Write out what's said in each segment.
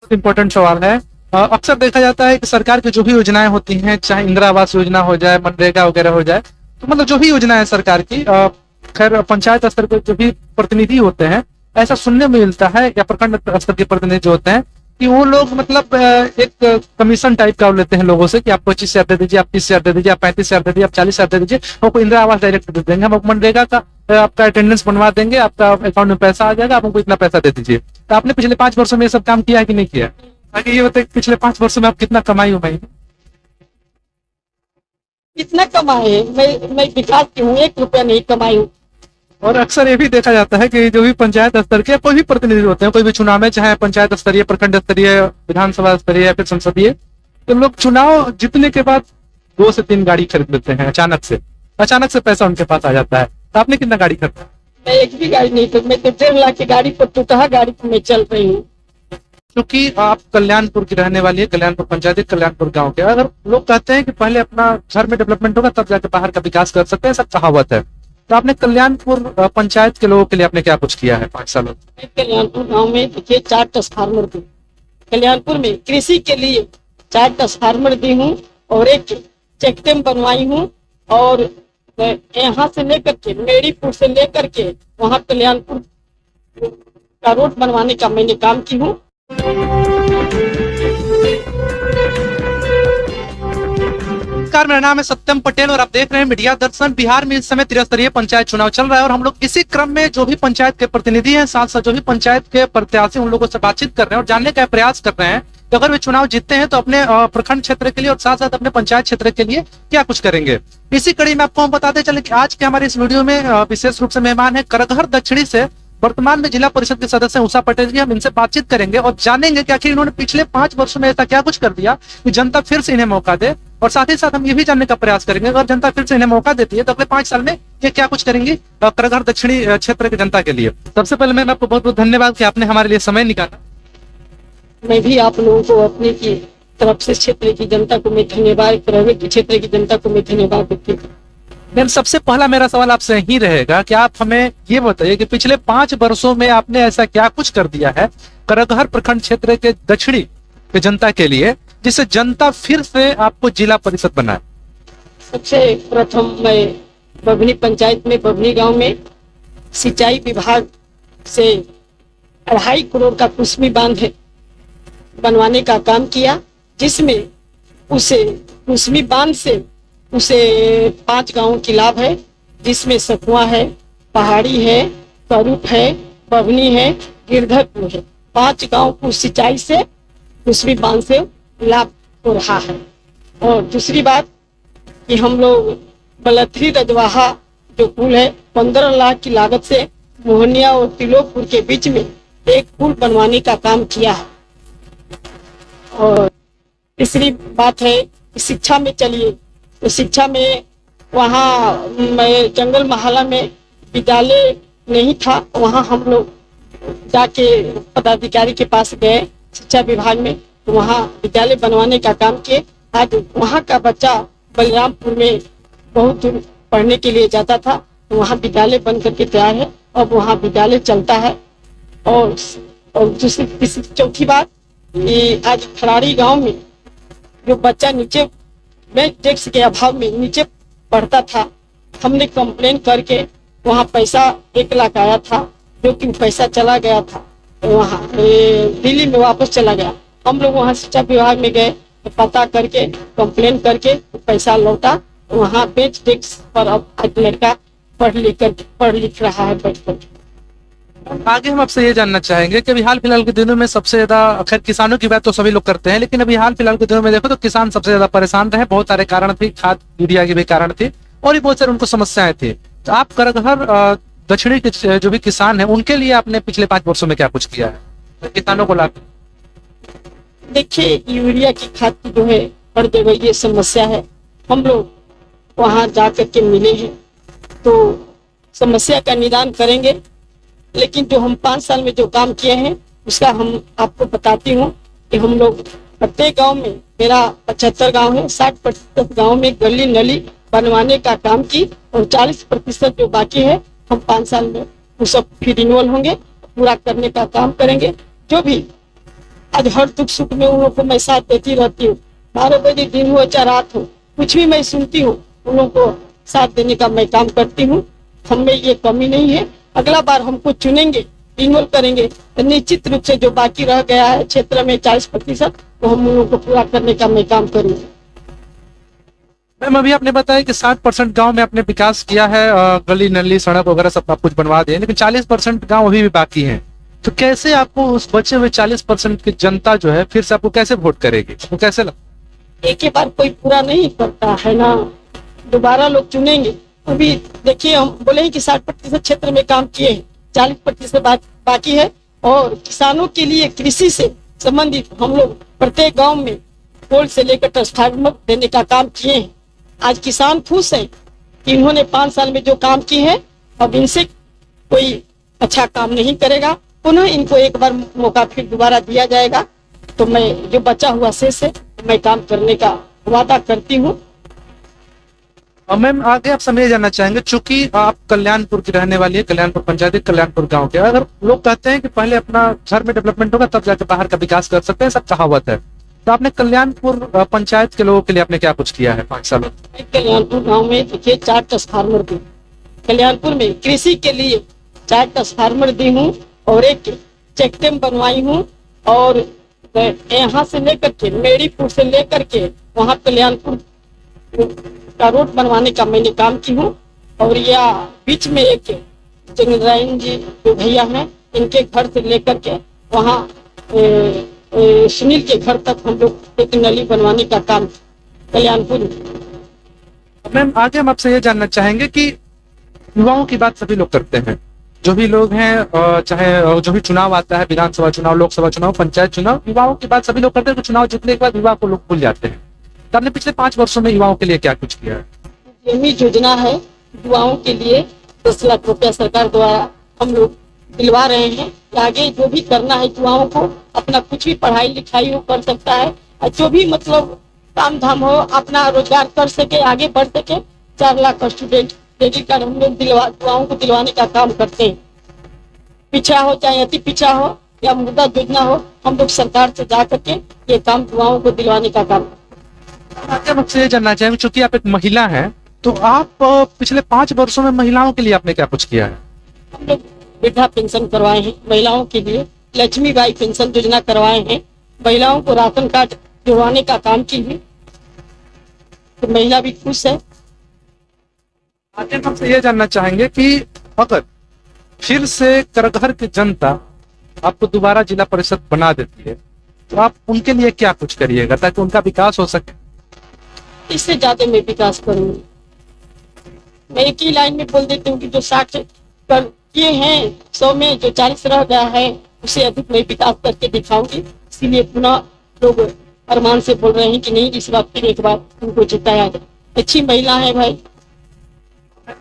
Important सवाल है। अक्सर देखा जाता है कि सरकार की जो भी योजनाएं होती हैं, चाहे इंदिरा आवास योजना हो जाए, मनरेगा वगैरह हो जाए, तो मतलब जो भी योजना है सरकार की, खैर पंचायत स्तर पर जो भी प्रतिनिधि होते हैं, ऐसा सुनने में मिलता है या प्रखंड स्तर के प्रतिनिधि जो होते हैं कि वो लोग मतलब एक कमीशन टाइप का लेते हैं लोगों से कि आप 25,000 दे दीजिए, आप 30,000 दे दीजिए, आप 35,000 दे दीजिए, आप 40,000 दे दीजिए, हमको इंदिरा आवास डायरेक्ट दे देंगे, हम मनरेगा का आपका अटेंडेंस बनवा देंगे, आपका अकाउंट में पैसा आ जाएगा, आप हमको इतना पैसा दे दीजिए। तो आपने पिछले 5 वर्षों में ये सब काम किया है कि नहीं किया? आगे ये बताइए, पिछले 5 वर्षों में आप कितना कमाई उमाई? कितना कमाए? मैं विकास की हूँ, 1 रुपया नहीं कमाई हूँ। और अक्सर ये भी देखा जाता है कि जो भी पंचायत स्तर के कोई भी प्रतिनिधि होते हैं, कोई भी चुनाव में, चाहे पंचायत स्तरीय, प्रखंड स्तरीय, विधानसभा स्तरीय या फिर संसदीय, तो लोग चुनाव जीतने के बाद 2 से 3 गाड़ी खरीद लेते हैं अचानक से पैसा उनके पास आ जाता है। तो आपने कितना गाड़ी खरीदा? मैं एक भी गाड़ी नहीं खरीदी, मैं तो 1.5 लाख की गाड़ी पर टूटा गाड़ी पर मैं चल रही हूँ। क्योंकि आप कल्याणपुर की रहने वाली है, कल्याणपुर पंचायत, कल्याणपुर गांव के। अगर लोग कहते हैं कि पहले अपना घर में डेवलपमेंट होगा तब जाके बाहर का विकास कर सकते हैं, सब कहावत है। तो आपने कल्याणपुर पंचायत के लोगों के लिए आपने क्या कुछ किया है 5 सालों में? कल्याणपुर गांव में देखिए 4 ट्रांसफार्मर दी। कल्याणपुर में कृषि के लिए 4 ट्रांसफार्मर दी हूँ और एक चेक डैम बनवाई हूँ। और यहाँ से लेकर के मेरीपुर से लेकर के वहाँ कल्याणपुर का रोड बनवाने का मैंने काम की हूँ। नमस्कार, मेरा नाम है सत्यम पटेल और आप देख रहे हैं मीडिया दर्शन। बिहार में इस समय त्रिस्तरीय पंचायत चुनाव चल रहा है और हम लोग इसी क्रम में जो भी पंचायत के प्रतिनिधि हैं, साथ साथ जो भी पंचायत के प्रत्याशी, उन लोगों से बातचीत कर रहे हैं और जानने का प्रयास कर रहे हैं कि अगर वे चुनाव जीतते हैं तो अपने प्रखंड क्षेत्र के लिए और साथ साथ अपने पंचायत क्षेत्र के लिए क्या कुछ करेंगे। इसी कड़ी में आपको हम बताते चले कि आज के हमारे इस वीडियो में विशेष रूप से मेहमान है करगहर दक्षिणी से वर्तमान में जिला परिषद के सदस्य उषा पटेल जी। हम इनसे बातचीत करेंगे और जानेंगे कि आखिर इन्होंने पिछले 5 वर्षों में ऐसा क्या कुछ कर दिया कि जनता फिर से इन्हें मौका दे। और साथ ही साथ हम ये भी जानने का प्रयास करेंगे अगर जनता फिर से इन्हें मौका देती है तो अगले 5 साल में ये क्या कुछ करेंगी करगहर दक्षिणी क्षेत्र की जनता के लिए। सबसे पहले मैं आपको बहुत बहुत धन्यवाद कि आपने हमारे लिए समय निकाला। मैं भी आप लोगों को अपने की तरफ से क्षेत्र की जनता को मैं धन्यवाद, क्षेत्र की जनता को मैं धन्यवाद देती हूँ। मैम, सबसे पहला मेरा सवाल आपसे ही रहेगा कि आप हमें ये बताइए कि पिछले 5 वर्षों में आपने ऐसा क्या कुछ कर दिया है करगहर प्रखंड क्षेत्र के दक्षिणी के जनता के लिए जिससे जनता फिर से आपको जिला परिषद बनाए। सबसे प्रथम मैं बभनी पंचायत में, बभनी गांव में सिंचाई विभाग से 2.5 करोड़ का कुसमी बांध बनवाने का काम किया, जिसमें उसे कुसमी बांध से उसे 5 गांवों की लाभ है, जिसमें सकुआ है, पहाड़ी है, करूप है, बभनी है, गिरधरपुर है। 5 गांव को सिंचाई से कुसमी बांध से लाभ हो रहा है। और दूसरी बात कि हम लोग बलथरी रजवाहा जो पुल है 15 लाख की लागत से मोहनिया और तिलोकपुर के बीच में एक पुल बनवाने का काम किया है। और तीसरी बात है कि शिक्षा में चलिए तो शिक्षा में वहाँ जंगल महला में विद्यालय नहीं था, वहाँ हम लोग जाके पदाधिकारी के पास गए शिक्षा विभाग में, तो वहाँ विद्यालय बनवाने का काम किए। आज वहाँ का बच्चा बलरामपुर में बहुत दूर पढ़ने के लिए जाता था, तो वहाँ विद्यालय बन करके तैयार है, अब वहाँ विद्यालय चलता है। और दूसरी चौथी बात कि आज खराड़ी गांव में जो बच्चा नीचे बेंच डेस्क के अभाव में नीचे पढ़ता था, हमने कंप्लेन करके वहाँ पैसा 1 लाख आया था, जो कि पैसा चला गया था वहाँ दिल्ली में वापस चला गया। हम लोग वहाँ शिक्षा विभाग में गए तो पता करके कंप्लेन करके पैसा लौटा। वहाँ बेंच डेस्क पर अब लड़का पढ़ लिख रहा है बैठकर। आगे हम आपसे ये जानना चाहेंगे कि अभी हाल फिलहाल के दिनों में सबसे ज्यादा, खैर किसानों की बात तो सभी लोग करते हैं, लेकिन अभी हाल फिलहाल के दिनों में देखो तो किसान सबसे ज्यादा परेशान रहे। बहुत सारे कारण थे, खाद यूरिया के भी कारण थे और भी बहुत सारे उनको समस्याएं थी। तो आप करगहर दक्षिणी के जो भी किसान है उनके लिए आपने पिछले 5 वर्षों में क्या कुछ किया है किसानों को लाभ? देखिए, यूरिया की खाद की जो है हर जगह ये समस्या है। हम लोग वहाँ जा करके मिले हैं तो समस्या का निदान करेंगे, लेकिन जो हम 5 साल में जो काम किए हैं उसका हम आपको बताती हूँ कि हम लोग प्रत्येक गांव में, मेरा 75 गांव है, 60% गांव में गली नली बनवाने का काम की और 40% जो बाकी है हम 5 साल में वो सब फिर रिन्यूअल होंगे, पूरा करने का काम करेंगे। जो भी आज हर दुख सुख में उन लोगों को मैं साथ देती रहती हूँ। 12 बजे दिन हो चाहे रात हो, कुछ भी मैं सुनती हूँ, उन लोगों को साथ देने का मैं काम करती हूँ। हमें ये कमी नहीं है। अगला बार हमको चुनेंगे, इन्वॉल्व करेंगे तो निश्चित रूप से जो बाकी रह गया है क्षेत्र में 40%, वो हम उन लोगों को पूरा करने का मैं काम करूँगी। मैम अभी आपने बताया कि 60% गांव में आपने विकास किया है, गली नली सड़क वगैरह सब आप कुछ बनवा दिए, लेकिन 40% गांव अभी भी बाकी हैं। तो कैसे आपको उस बचे हुए 40% की जनता जो है फिर से आपको कैसे वोट करेगी, वो कैसे एक ही बार कोई पूरा नहीं करता है ना, दोबारा लोग चुनेंगे। अभी देखिए हम बोले कि 60% क्षेत्र में काम किए हैं, 40% बाकी है। और किसानों के लिए कृषि से संबंधित हम लोग प्रत्येक गांव में पोल से लेकर ट्रांसफार्मर देने का काम किए हैं। आज किसान खुश है कि इन्होंने 5 साल में जो काम किए हैं, अब इनसे कोई अच्छा काम नहीं करेगा, पुनः इनको एक बार मौका फिर दोबारा दिया जाएगा। तो मैं जो बचा हुआ शेष है मैं काम करने का वादा करती हूँ। मैम आगे आप समझ जानना चाहेंगे, चूंकि आप कल्याणपुर की रहने वाली है, कल्याणपुर पंचायत कल्याणपुर गांव के, अगर लोग कहते हैं कि पहले अपना घर में डेवलपमेंट होगा तब जाकर बाहर का विकास कर सकते हैं, सब कहावत है, तो आपने कल्याणपुर पंचायत के लोगों के लिए आपने क्या कुछ किया है 5 सालों में? कल्याणपुर गांव में देखिए 4 ट्रांसफार्मर दी, कल्याणपुर में कृषि के लिए 4 ट्रांसफार्मर दी हूँ और एक चेक डैम बनवाई हूँ। और यहाँ से लेकर के मेड़ीपुर से लेकर के वहाँ कल्याणपुर का रोड बनवाने का मैंने काम की हूँ। और यह बीच में एक जगनारायण जी जो भैया हैं, इनके घर से लेकर के वहाँ सुनील के घर तक हम लोग एक नली बनवाने का काम कल्याणपुर। मैम आगे हम आपसे ये जानना चाहेंगे कि युवाओं की बात सभी लोग करते हैं, जो भी लोग हैं, चाहे जो भी चुनाव आता है, विधानसभा चुनाव, लोकसभा चुनाव, पंचायत चुनाव, युवाओं की बात सभी लोग करते हैं कि चुनाव जीतने के बाद युवा को लोग भूल जाते हैं। तो आपने पिछले 5 वर्षों में युवाओं के लिए क्या कुछ किया है? ये योजना है युवाओं के लिए, 10 लाख रुपया सरकार द्वारा हम लोग दिलवा रहे हैं। आगे जो भी करना है युवाओं को, अपना कुछ भी पढ़ाई लिखाई हो कर सकता है, और जो भी मतलब काम धाम हो अपना रोजगार कर सके, आगे बढ़ सके। 4 लाख का स्टूडेंट क्रेडिट कार्ड हम लोग युवाओं को दिलवाने का काम करते हैं। पिछड़ा हो चाहे अति पिछड़ा हो या मुद्दा योजना हो, हम लोग सरकार से जा करके ये काम युवाओं को दिलवाने का काम। आगे हम आपसे ये जानना चाहेंगे, चूंकि आप एक महिला हैं, तो आप पिछले 5 वर्षों में महिलाओं के लिए आपने क्या कुछ किया है? हम लोग वृद्धा पेंशन करवाए हैं महिलाओं के लिए, लक्ष्मीबाई पेंशन योजना करवाए हैं, महिलाओं को राशन कार्ड दिलवाने का काम की है, तो महिला भी खुश है। आगे हम आपसे ये जानना चाहेंगे कि अगर फिर से करघर की जनता आपको दोबारा जिला परिषद बना देती है, तो आप उनके लिए क्या कुछ करिएगा ताकि उनका विकास हो सके? इससे ज्यादा मैं विकास करूंगी। मैं एक ही लाइन में बोल देती हूँ कि जो 60 कर किए हैं 100 में जो 40 रह गया है, उससे अधिक मैं विकास करके दिखाऊंगी। इसीलिए पुनः लोग अरमान से बोल रहे हैं कि नहीं, इस बार फिर एक बार उनको जिताया जाए। अच्छी महिला है भाई।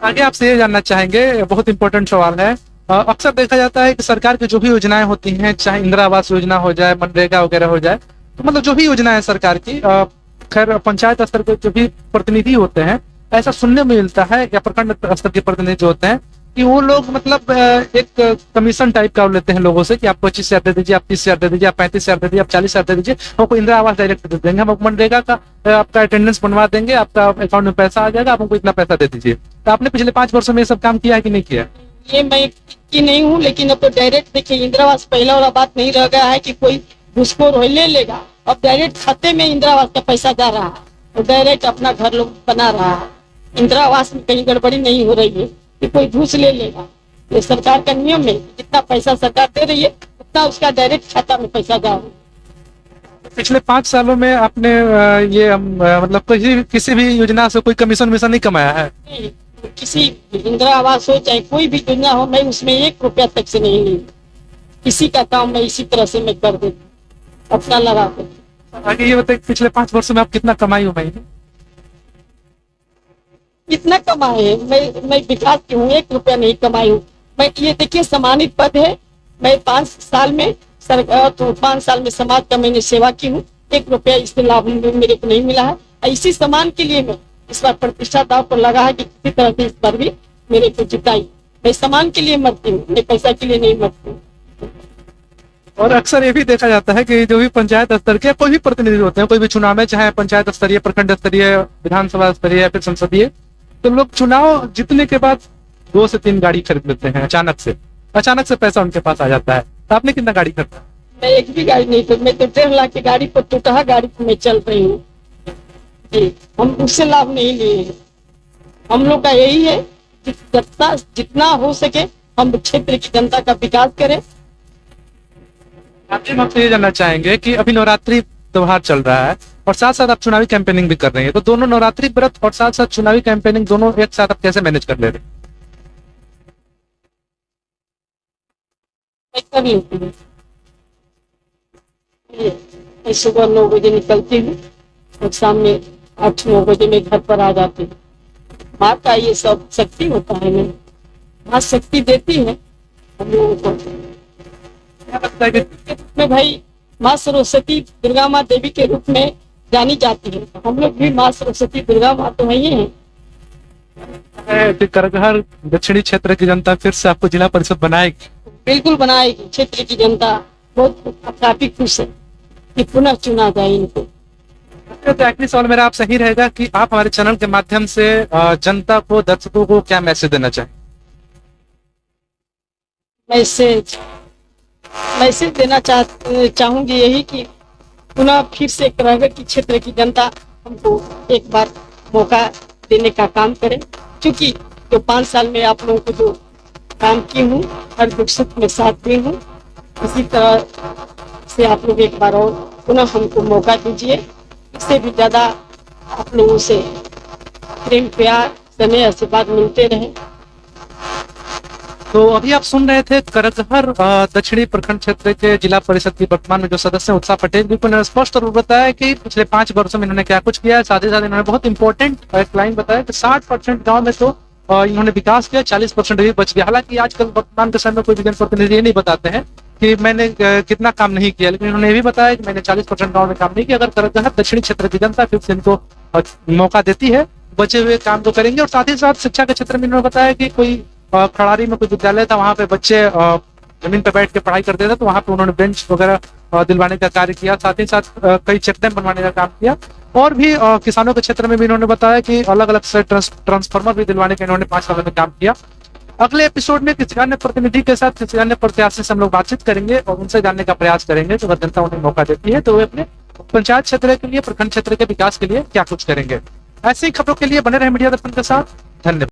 आगे आपसे ये जानना चाहेंगे, बहुत इंपॉर्टेंट सवाल है, अक्सर देखा जाता है कि सरकार की जो भी योजनाएं होती हैं, चाहे इंदिरा आवास योजना हो जाए, मनरेगा वगैरह हो जाए, तो मतलब जो भी योजना है सरकार की, खैर पंचायत स्तर के जो भी प्रतिनिधि होते हैं, ऐसा सुनने में मिलता है या प्रखंड स्तर के प्रतिनिधि जो होते हैं कि वो लोग मतलब एक कमीशन टाइप का लेते हैं लोगों से कि आप 25,000 दे दीजिए, आप 30,000 दे दीजिए, आप 35,000 दे दीजिए, आप 40,000 दे दीजिए, हमको इंदिरा आवास डायरेक्ट दे देंगे, हम मनरेगा का आपका अटेंडेंस बनवा देंगे, आपका अकाउंट में पैसा आ जाएगा, आप हमको इतना पैसा दे दीजिए। तो आपने पिछले 5 वर्षों में ये सब काम किया है कि नहीं किया? ये मैं की नहीं हूँ, लेकिन अब तो डायरेक्ट देखिए इंदिरा आवास पहला वाला बात नहीं रह गया है कि कोई घुसखोर ले लेगा। अब डायरेक्ट खाते में इंदिरा आवास का पैसा जा रहा है और डायरेक्ट अपना घर लोग बना रहा है। इंदिरा आवास में कहीं गड़बड़ी नहीं हो रही है कि कोई घूस ले लेगा। ये सरकार का नियम है, जितना पैसा सरकार दे रही है उतना उसका डायरेक्ट खाता में पैसा जा रहा है। पिछले 5 सालों में आपने ये मतलब किसी भी योजना से कोई कमीशन विशन नहीं कमाया है? नहीं, किसी इंदिरा आवास हो चाहे कोई भी योजना हो, मैं उसमें 1 रुपया तक से नहीं ली। किसी का काम मैं इसी तरह से मैं कर देती, अपना लगा कर। आगे ये बताइए, पिछले 5 वर्षों में आप कितना कमाई हो महीने? कितना कमाए है? मैं विकास की हूँ, 1 रुपया नहीं कमाई हूँ मैं। ये देखिए सम्मानित पद है, मैं 5 साल में सरकार, तो 5 साल में समाज का मैंने सेवा की हूँ। 1 रुपया इससे लाभ मेरे को नहीं मिला है। इसी सम्मान के लिए मैं इस बार प्रतिष्ठा दाव पर लगा है कि किसी तरह से इस बार भी मेरे को जिताई। मैं सम्मान के लिए मरती हूँ, मैं पैसा के लिए नहीं मरती हूँ। और अक्सर ये भी देखा जाता है कि जो भी पंचायत स्तर के कोई भी प्रतिनिधि होते हैं, कोई भी चुनाव में, चाहे पंचायत स्तरीय, प्रखंड स्तरीय, विधानसभा स्तरीय या फिर संसदीय, तो लोग चुनाव जीतने के बाद 2 से 3 गाड़ी खरीद लेते हैं अचानक से पैसा उनके पास आ जाता है। तो आपने कितना गाड़ी खरीदा? मैं एक भी गाड़ी नहीं खरीद, मैं तो 1.5 लाख की गाड़ी पर टूटा गाड़ी पर मैं चल रही हूँ जी। हम उससे लाभ नहीं लिए हैं। हम लोग का यही है कि जितना हो सके हम क्षेत्र की जनता का विकास करें। हम आपसे ये जानना चाहेंगे कि अभी नवरात्रि त्योहार चल रहा है और साथ साथ आप चुनावी कैंपेनिंग भी कर रहे हैं, तो दोनों नवरात्रि व्रत और साथ साथ चुनावी कैंपेनिंग दोनों एक साथ आप कैसे मैनेज कर ले रहे हैं? मैं कर लेती हूँ। मैं सुबह 9 बजे निकलती हूँ और शाम में 8-9 बजे में घर पर आ जाती हूँ। माँ का ये सब शक्ति होता है ना, माँ शक्ति देती है हम लोगों को। क्या लगता है कि में भाई माँ सरस्वती दुर्गा माँ देवी के रूप में जानी जाती है, हम लोग भी माँ सरस्वती दुर्गा माँ तो वही है। करगहर दक्षिणी क्षेत्र की जनता फिर से आपको जिला परिषद बनाएगी? बिल्कुल बनाएगी। क्षेत्र की जनता बहुत काफी खुश है कि पुनः चुना जाए इनको। तो आखिरी सवाल मेरा आपसे ही रहेगा कि आप हमारे चैनल के माध्यम से जनता को, दर्शकों को क्या मैसेज देना चाहें? मैसेज देना चाहूंगी यही कि पुनः फिर से करगहर की क्षेत्र की जनता हमको एक बार मौका देने का काम करें, क्योंकि जो 5 साल में आप लोगों को जो काम की हूँ, हर दुख सुख में साथ दी हूँ, इसी तरह से आप लोग एक बार और पुनः हमको मौका दीजिए। इससे भी ज्यादा आप लोगों से प्रेम प्यार स्नेह आशीर्वाद मिलते रहे। तो अभी आप सुन रहे थे करगहर दक्षिणी प्रखंड क्षेत्र के जिला परिषद की वर्तमान में जो सदस्य उत्साह पटेल जी को उन्होंने स्पष्ट रूप बताया कि पिछले 5 वर्षों में इन्होंने क्या कुछ किया है। साथ ही साथ इन्होंने बहुत इंपॉर्टेंट एक लाइन बताया कि 60% गाँव में तो इन्होंने विकास किया, 40% भी बच गया। हालांकि आजकल वर्तमान के समय में कोई जनप्रतिनिधि ये नहीं बताते हैं कि मैंने कितना काम नहीं किया, लेकिन उन्होंने ये भी बताया कि मैंने 40% गाँव में काम नहीं किया। अगर करगहर दक्षिणी क्षेत्र की जनता फिर से इनको मौका देती है, बचे हुए काम तो करेंगे। और साथ ही साथ शिक्षा के क्षेत्र में इन्होंने बताया कि कोई खड़ारी में कोई विद्यालय था, वहां पे बच्चे जमीन पे बैठ के पढ़ाई करते थे, तो वहां पे उन्होंने बेंच वगैरह दिलवाने का कार्य किया। साथ ही साथ कई चेक डैम बनवाने का काम किया। और भी किसानों के क्षेत्र में भी इन्होंने बताया कि अलग अलग से ट्रांसफार्मर भी दिलवाने का इन्होंने 5 सालों में काम किया। अगले एपिसोड में किसी अन्य प्रतिनिधि के साथ, किसी अन्य प्रत्याशी से हम लोग बातचीत करेंगे और उनसे जानने का प्रयास करेंगे तो अगर जनता उन्हें मौका देती है तो वे अपने पंचायत क्षेत्र के लिए, प्रखंड क्षेत्र के विकास के लिए क्या कुछ करेंगे। ऐसी खबरों के लिए बने रहे मीडिया दर्पण के साथ। धन्यवाद।